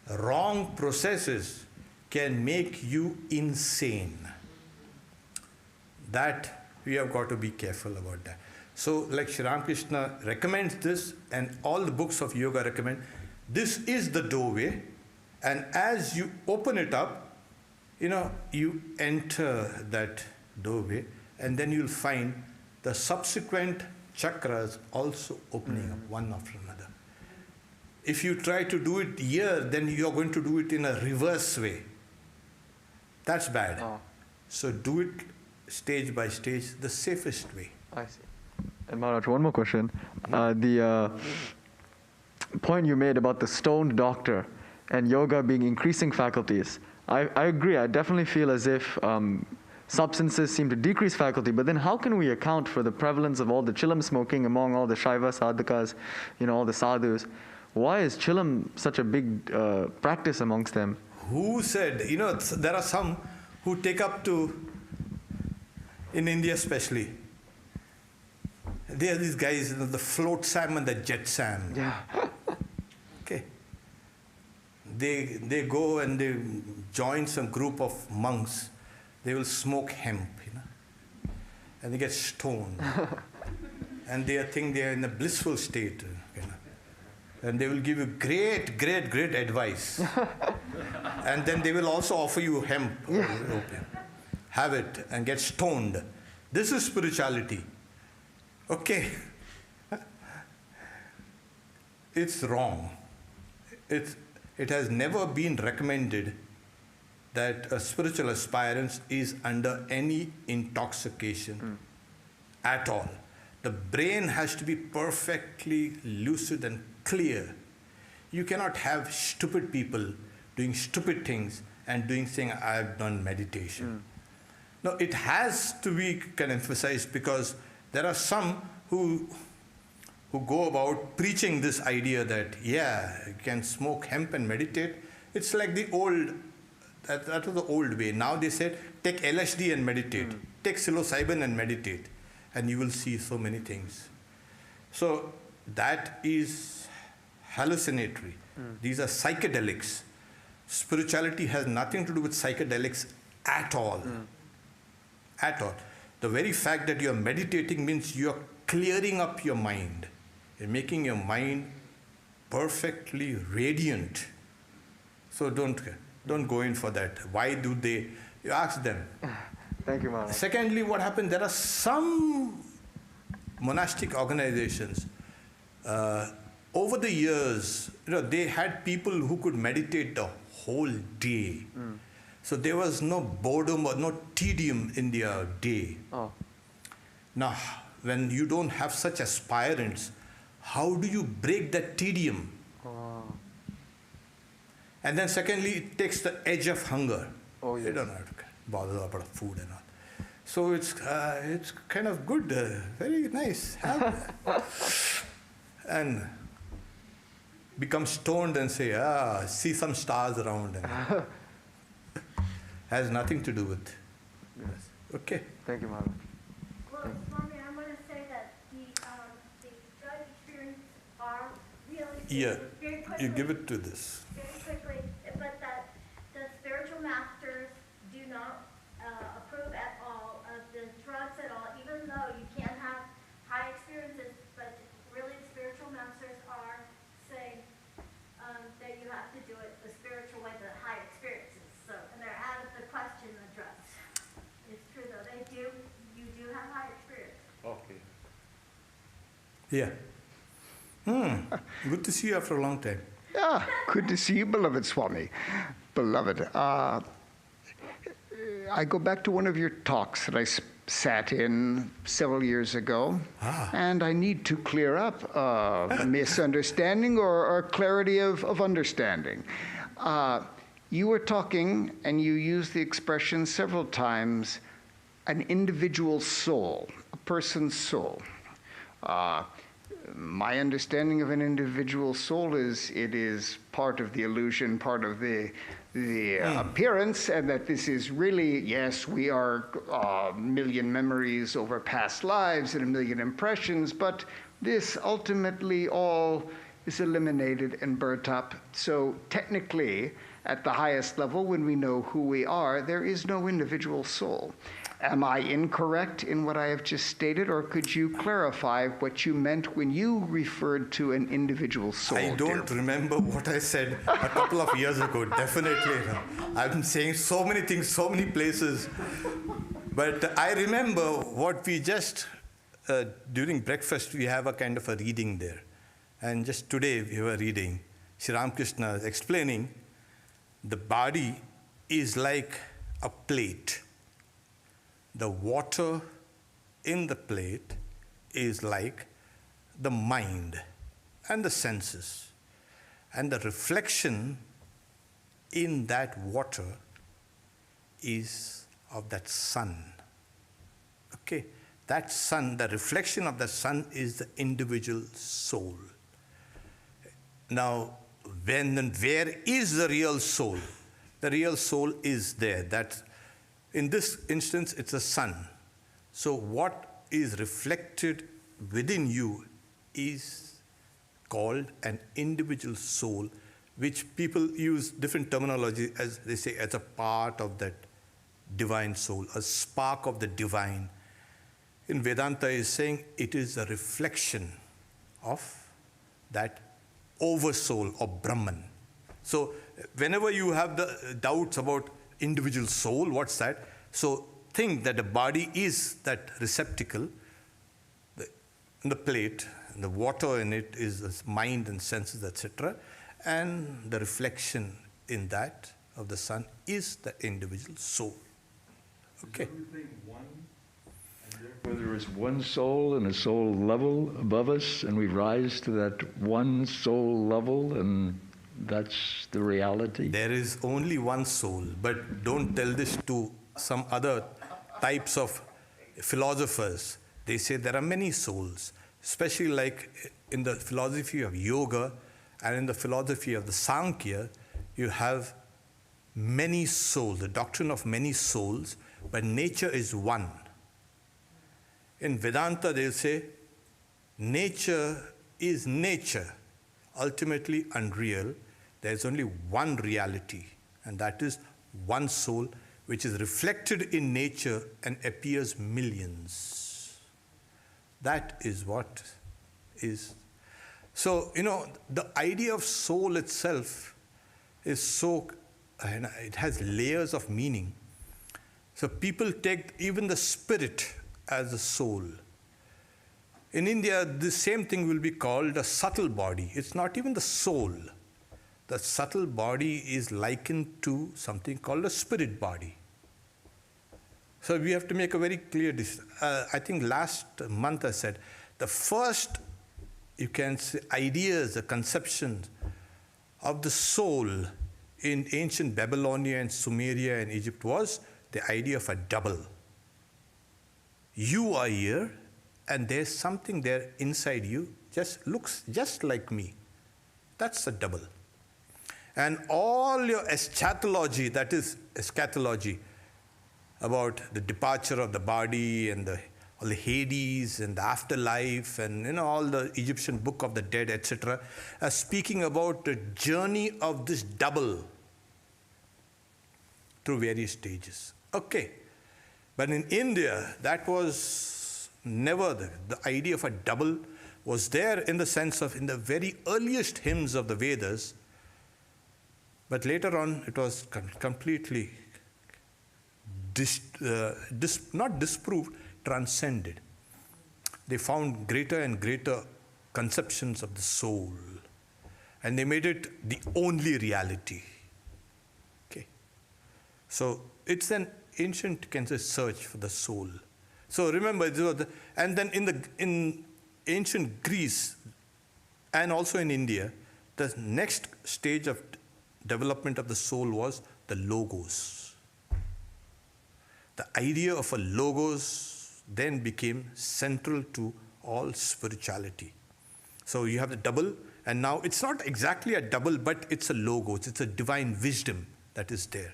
wrong processes can make you insane. That we have got to be careful about that. So like Sri Ramakrishna recommends this, and all the books of yoga recommend, this is the doorway, and as you open it up, you enter that doorway, and then you'll find the subsequent chakras also opening up one after another. If you try to do it here, then you're going to do it in a reverse way. That's bad. Oh. So do it stage by stage, the safest way. I see. And Maharaj, one more question. The point you made about the stoned doctor and yoga being increasing faculties, I agree. I definitely feel as if substances seem to decrease faculty, but then how can we account for the prevalence of all the chilam smoking among all the Shaiva sadhakas, all the sadhus? Why is chilam such a big practice amongst them? Who said, there are some who take up to, in India especially, there are these guys, the float Sam and the jet Sam. Yeah. Okay. They go and they join some group of monks. They will smoke hemp, and they get stoned. And they think they are in a blissful state, and they will give you great, great, great advice. And then they will also offer you hemp or opium. Have it and get stoned. This is spirituality. Okay. It's wrong. It has never been recommended that a spiritual aspirant is under any intoxication at all. The brain has to be perfectly lucid and clear. You cannot have stupid people doing stupid things and saying, I've done meditation. No, it has to be kind of emphasized, because there are some who go about preaching this idea that, you can smoke hemp and meditate. It's like the old, that was the old way. Now they said, take LSD and meditate. Take psilocybin and meditate. And you will see so many things. So that is hallucinatory. These are psychedelics. Spirituality has nothing to do with psychedelics at all. At all. The very fact that you are meditating means you are clearing up your mind. You're making your mind perfectly radiant. So don't go in for that. Why do they? You ask them. Thank you, Maharaj. Secondly, what happened? There are some monastic organizations. Over the years, they had people who could meditate the whole day. So there was no boredom or no tedium in their day. Oh. Now, when you don't have such aspirants, how do you break that tedium? Oh. And then secondly, it takes the edge of hunger. Oh, yes. You don't have to bother about food and all. So it's kind of good, very nice. And become stoned and say, see some stars around. And has nothing to do with. Yes. Okay. Thank you, Maharaj. Well, Swami, I want to say that the drug experience are really Yeah. very quickly. You give it to this. Very quickly, but that the spiritual masters do not approve at all of the drugs at all, even though you can have high experiences, but really the spiritual masters are saying that you have to do it the spiritual way, the high experiences. So, and they're out of the question, the drugs. It's true though, you do have high experience. Okay. Yeah. Good to see you after a long time. Yeah, good to see you, beloved Swami. Beloved, I go back to one of your talks that I sat in several years ago, and I need to clear up a misunderstanding or clarity of understanding. You were talking, and you used the expression several times, an individual soul, a person's soul. My understanding of an individual soul is it is part of the illusion, part of the the appearance, and that this is really, yes, we are a million memories over past lives and a million impressions, but this ultimately all is eliminated and burnt up. So technically, at the highest level, when we know who we are, there is no individual soul. Am I incorrect in what I have just stated, or could you clarify what you meant when you referred to an individual soul? I don't remember what I said a couple of years ago, definitely. I've been saying so many things, so many places. But I remember what we just, during breakfast, we have a kind of a reading there. And just today we were reading, Sri Ramakrishna is explaining, the body is like a plate. The water in the plate is like the mind and the senses. And the reflection in that water is of that sun. Okay? That sun, the reflection of the sun is the individual soul. Now, when and where is the real soul? The real soul is there. That, in this instance, it's a sun. So what is reflected within you is called an individual soul, which people use different terminology, as they say, as a part of that divine soul, a spark of the divine. In Vedanta is saying it is a reflection of that oversoul or Brahman. So whenever you have the doubts about individual soul, what's that? So think that the body is that receptacle, the plate, and the water in it is the mind and senses, etc. And the reflection in that of the sun is the individual soul. Okay. Is everything one? And therefore there is one soul and a soul level above us, and we rise to that one soul level, and that's the reality? There is only one soul, but don't tell this to some other types of philosophers. They say there are many souls, especially like in the philosophy of yoga and in the philosophy of the Sankhya, you have many souls, the doctrine of many souls, but nature is one. In Vedanta, they'll say nature is nature, ultimately unreal. There's only one reality, and that is one soul, which is reflected in nature and appears millions. That is what is. So, the idea of soul itself is so, it has layers of meaning. So people take even the spirit as a soul. In India, the same thing will be called a subtle body. It's not even the soul. The subtle body is likened to something called a spirit body. So we have to make a very clear distinction. I think last month I said, the first, you can say, ideas, the conceptions of the soul in ancient Babylonia and Sumeria and Egypt was the idea of a double. You are here, and there's something there inside you, just looks just like me. That's a double. And all your eschatology, that is eschatology, about the departure of the body and all the Hades and the afterlife and all the Egyptian Book of the Dead, etc., are speaking about the journey of this double through various stages. Okay. But in India, that was never the idea of a double was there in the sense of in the very earliest hymns of the Vedas, but later on it was completely not disproved, transcended. They found greater and greater conceptions of the soul, and they made it the only reality. Okay. So it's an ancient, you can say, search for the soul. So remember, and then in ancient Greece and also in India, the next stage of development of the soul was the logos. The idea of a logos then became central to all spirituality. So you have the double, and now it's not exactly a double, but it's a logos, it's a divine wisdom that is there,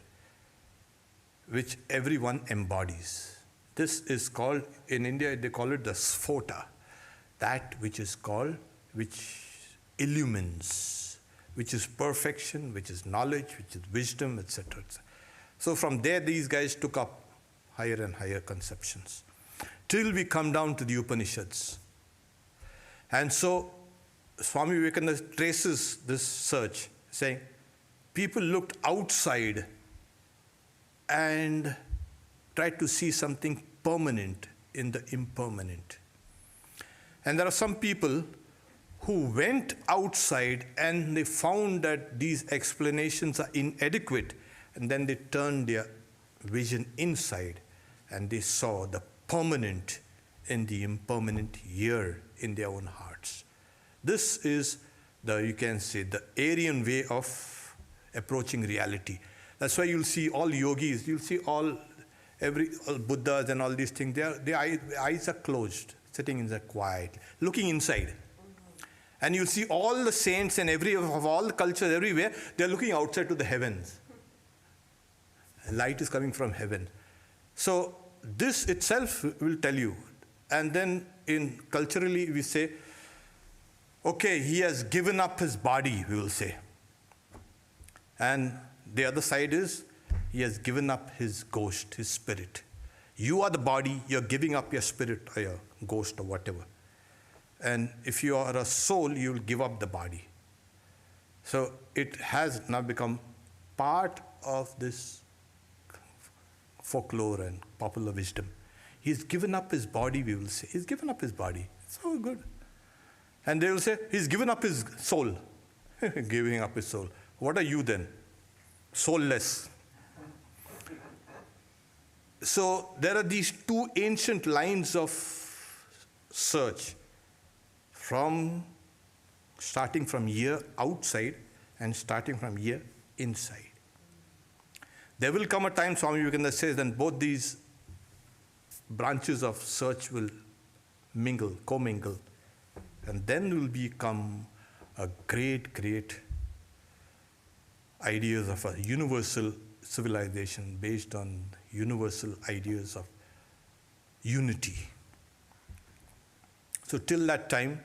which everyone embodies. This is called, in India they call it the sphota, that which is called, which illumines, which is perfection, which is knowledge, which is wisdom, etc. So from there these guys took up higher and higher conceptions, till we come down to the Upanishads. And so Swami Vivekananda traces this search, saying, people looked outside and tried to see something permanent in the impermanent. And there are some people who went outside and they found that these explanations are inadequate, and then they turned their vision inside and they saw the permanent in the impermanent here in their own hearts. This is the, you can say, the Aryan way of approaching reality. That's why you'll see all yogis, you'll see all Buddhas and all these things, their eyes are closed, sitting in the quiet, looking inside. And you'll see all the saints and of all the cultures everywhere, they're looking outside to the heavens. Light is coming from heaven. So this itself will tell you. And then culturally we say, okay, he has given up his body, we will say. And the other side is, he has given up his ghost, his spirit. You are the body, you're giving up your spirit or your ghost or whatever. And if you are a soul, you will give up the body. So it has now become part of this folklore and popular wisdom. He's given up his body, we will say. He's given up his body. So good. And they will say, he's given up his soul. Giving up his soul. What are you then? Soulless. So there are these two ancient lines of search, starting from here outside and starting from here inside. There will come a time, Swami Vivekananda says, that both these branches of search will mingle, commingle, and then will become a great, great ideas of a universal civilization based on universal ideas of unity. So till that time,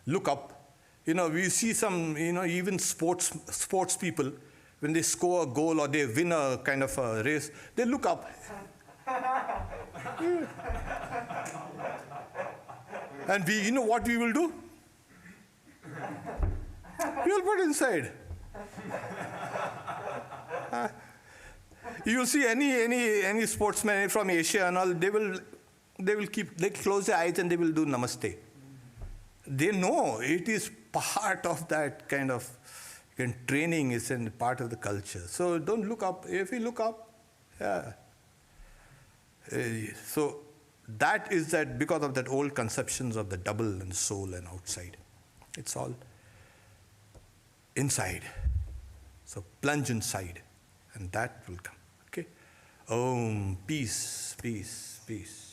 look up. We see some, even sports people, when they score a goal or they win a kind of a race, they look up. And what we will do? We will put inside. You will see any sportsman from Asia and all, they close their eyes and they will do namaste. They know it is part of that kind of training, is in part of the culture. So don't look up. If you look up, yeah. So that is that because of that old conceptions of the double and soul and outside. It's all inside. So plunge inside and that will come. Okay? Om, peace, peace, peace.